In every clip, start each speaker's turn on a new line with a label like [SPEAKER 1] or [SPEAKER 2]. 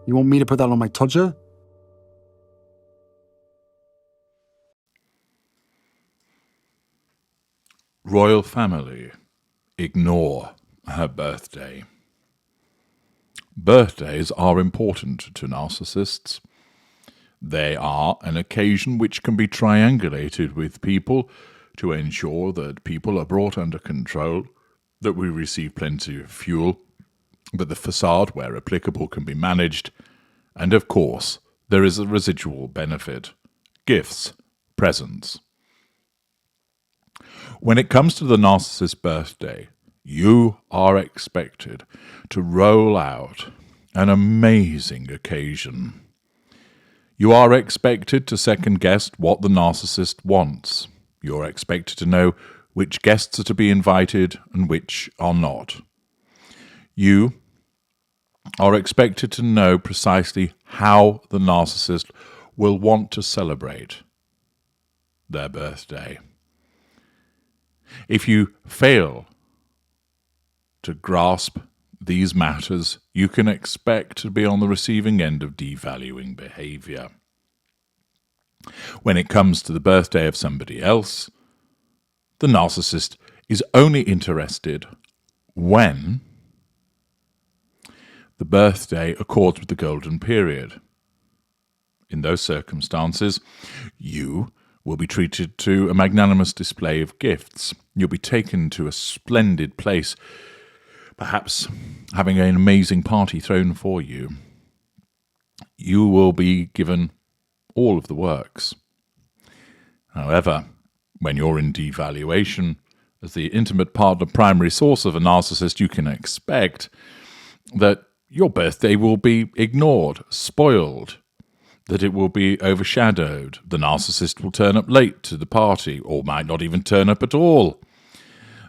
[SPEAKER 1] You want me to put that on my todger?
[SPEAKER 2] Royal family ignore her birthday. Birthdays are important to narcissists. They are an occasion which can be triangulated with people to ensure that people are brought under control, that we receive plenty of fuel, that the facade, where applicable, can be managed, and of course, there is a residual benefit: gifts, presents. When it comes to the narcissist's birthday, you are expected to roll out an amazing occasion. You are expected to second-guess what the narcissist wants. You're expected to know which guests are to be invited and which are not. You are expected to know precisely how the narcissist will want to celebrate their birthday. If you fail to grasp these matters, you can expect to be on the receiving end of devaluing behavior. When it comes to the birthday of somebody else, the narcissist is only interested when the birthday accords with the golden period. In those circumstances, you will be treated to a magnanimous display of gifts. You'll be taken to a splendid place, perhaps having an amazing party thrown for you. You will be given all of the works. However, when you're in devaluation, as the intimate partner primary source of a narcissist, you can expect that your birthday will be ignored, spoiled, that it will be overshadowed. The narcissist will turn up late to the party, or might not even turn up at all.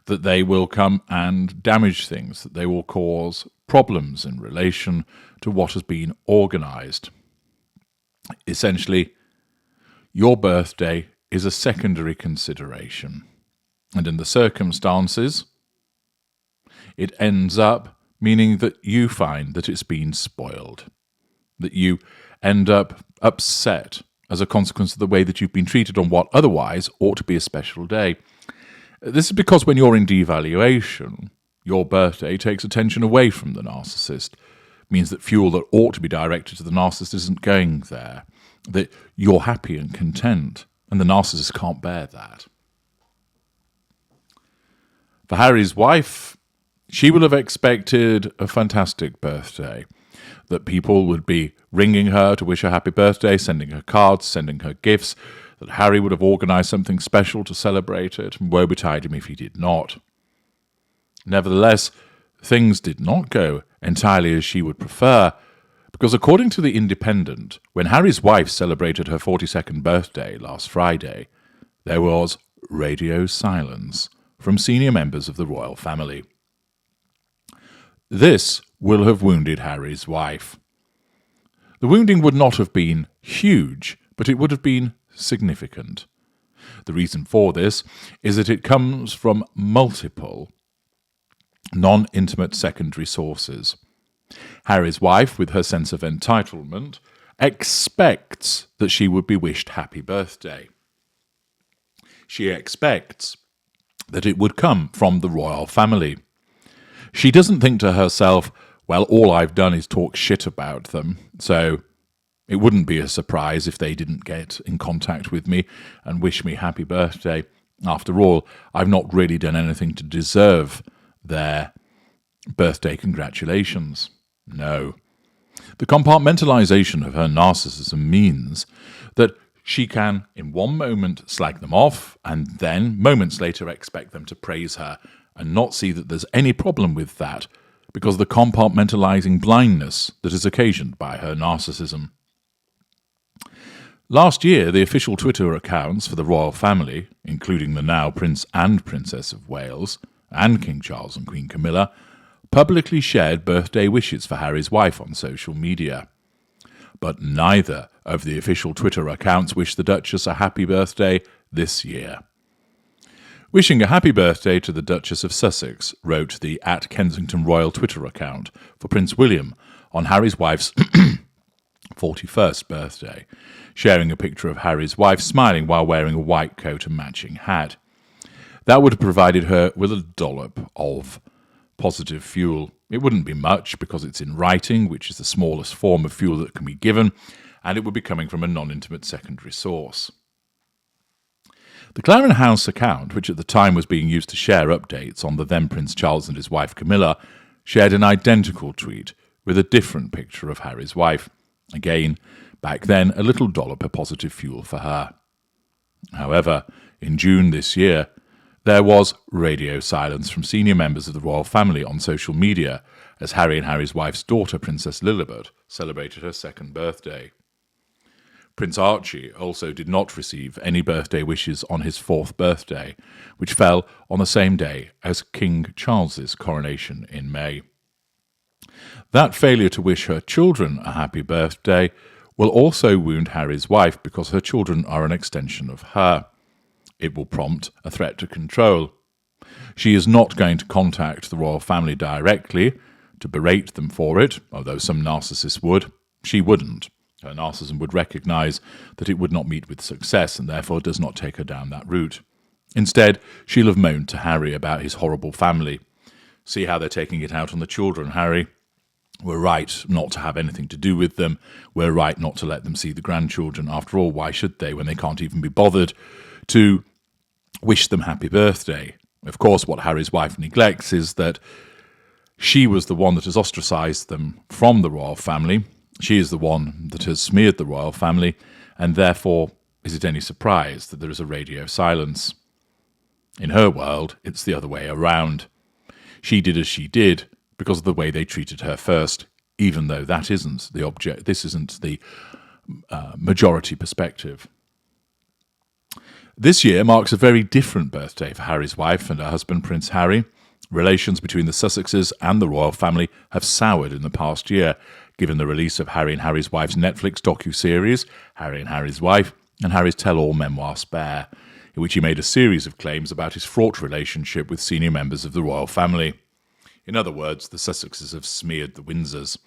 [SPEAKER 2] That they will come and damage things, that they will cause problems in relation to what has been organised. Essentially, your birthday is a secondary consideration. And in the circumstances, it ends up meaning that you find that it's been spoiled, that you end up upset as a consequence of the way that you've been treated on what otherwise ought to be a special day. This is because when you're in devaluation, your birthday takes attention away from the narcissist. It means that fuel that ought to be directed to the narcissist isn't going there, that you're happy and content, and the narcissist can't bear that. For Harry's wife, she will have expected a fantastic birthday, that people would be ringing her to wish her happy birthday, sending her cards, sending her gifts, that Harry would have organised something special to celebrate it, and woe betide him if he did not. Nevertheless, things did not go entirely as she would prefer, because according to The Independent, when Harry's wife celebrated her 42nd birthday last Friday, there was radio silence from senior members of the royal family. This will have wounded Harry's wife. The wounding would not have been huge, but it would have been significant. The reason for this is that it comes from multiple non-intimate secondary sources. Harry's wife, with her sense of entitlement, expects that she would be wished happy birthday. She expects that it would come from the royal family. She doesn't think to herself, well, all I've done is talk shit about them, so it wouldn't be a surprise if they didn't get in contact with me and wish me happy birthday. After all, I've not really done anything to deserve their birthday congratulations. No. The compartmentalization of her narcissism means that she can, in one moment, slag them off, and then, moments later, expect them to praise her, and not see that there's any problem with that, because of the compartmentalizing blindness that is occasioned by her narcissism. Last year, the official Twitter accounts for the royal family, including the now Prince and Princess of Wales, and King Charles and Queen Camilla, publicly shared birthday wishes for Harry's wife on social media. But neither of the official Twitter accounts wished the Duchess a happy birthday this year. Wishing a happy birthday to the Duchess of Sussex, wrote the @Kensington Royal Twitter account for Prince William on Harry's wife's 41st birthday, sharing a picture of Harry's wife smiling while wearing a white coat and matching hat. That would have provided her with a dollop of positive fuel. It wouldn't be much because it's in writing, which is the smallest form of fuel that can be given, and it would be coming from a non-intimate secondary source. The Clarence House account, which at the time was being used to share updates on the then Prince Charles and his wife Camilla, shared an identical tweet with a different picture of Harry's wife. Again, back then, a little dollop of positive fuel for her. However, in June this year, there was radio silence from senior members of the royal family on social media as Harry and Harry's wife's daughter, Princess Lilibet, celebrated her second birthday. Prince Archie also did not receive any birthday wishes on his fourth birthday, which fell on the same day as King Charles's coronation in May. That failure to wish her children a happy birthday will also wound Harry's wife because her children are an extension of her. It will prompt a threat to control. She is not going to contact the royal family directly to berate them for it, although some narcissists would. She wouldn't. Her narcissism would recognise that it would not meet with success and therefore does not take her down that route. Instead, she'll have moaned to Harry about his horrible family. See how they're taking it out on the children, Harry. We're right not to have anything to do with them. We're right not to let them see the grandchildren. After all, why should they when they can't even be bothered to wish them happy birthday? Of course, what Harry's wife neglects is that she was the one that has ostracised them from the royal family. She is the one that has smeared the royal family, and therefore is it any surprise that there is a radio silence? In her world, it's the other way around. She did as she did because of the way they treated her first, even though that isn't the object. This isn't the majority perspective. This year marks a very different birthday for Harry's wife and her husband, Prince Harry. Relations between the Sussexes and the royal family have soured in the past year, given the release of Harry and Harry's wife's Netflix docu-series, Harry and Harry's Wife, and Harry's tell-all memoir, Spare, in which he made a series of claims about his fraught relationship with senior members of the royal family. In other words, the Sussexes have smeared the Windsors.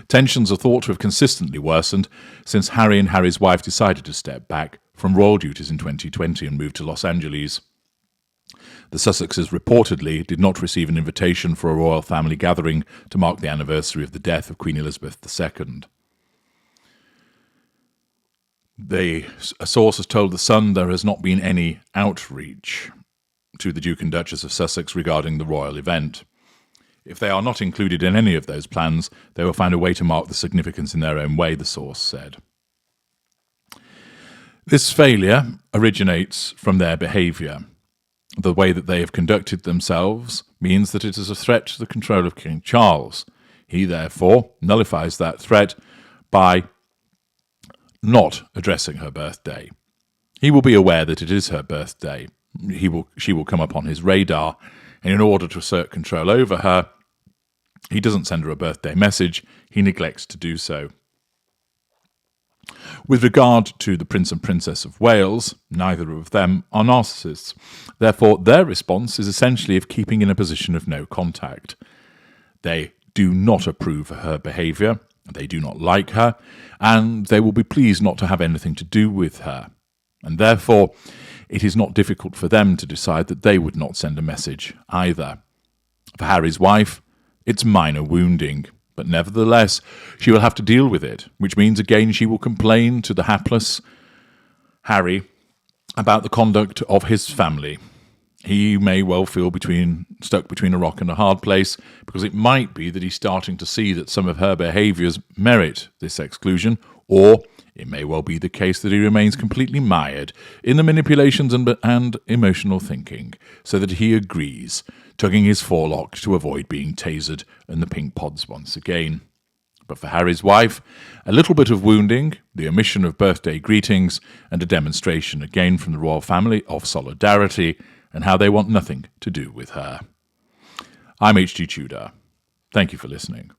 [SPEAKER 2] Tensions are thought to have consistently worsened since Harry and Harry's wife decided to step back from royal duties in 2020 and move to Los Angeles. The Sussexes reportedly did not receive an invitation for a royal family gathering to mark the anniversary of the death of Queen Elizabeth II. A source has told The Sun there has not been any outreach to the Duke and Duchess of Sussex regarding the royal event. If they are not included in any of those plans, they will find a way to mark the significance in their own way, the source said. This failure originates from their behaviour. The way that they have conducted themselves means that it is a threat to the control of King Charles. He, therefore, nullifies that threat by not addressing her birthday. He will be aware that it is her birthday. She will come up on his radar, and in order to assert control over her, he doesn't send her a birthday message. He neglects to do so. With regard to the Prince and Princess of Wales, neither of them are narcissists. Therefore, their response is essentially of keeping in a position of no contact. They do not approve of her behaviour, they do not like her, and they will be pleased not to have anything to do with her. And therefore, it is not difficult for them to decide that they would not send a message either. For Harry's wife, it's minor wounding. But nevertheless, she will have to deal with it, which means again she will complain to the hapless Harry about the conduct of his family. He may well feel stuck between a rock and a hard place, because it might be that he's starting to see that some of her behaviours merit this exclusion, or it may well be the case that he remains completely mired in the manipulations and emotional thinking, so that he agrees, tugging his forelock to avoid being tasered and the pink pods once again. But for Harry's wife, a little bit of wounding, the omission of birthday greetings, and a demonstration again from the royal family of solidarity and how they want nothing to do with her. I'm H.G. Tudor. Thank you for listening.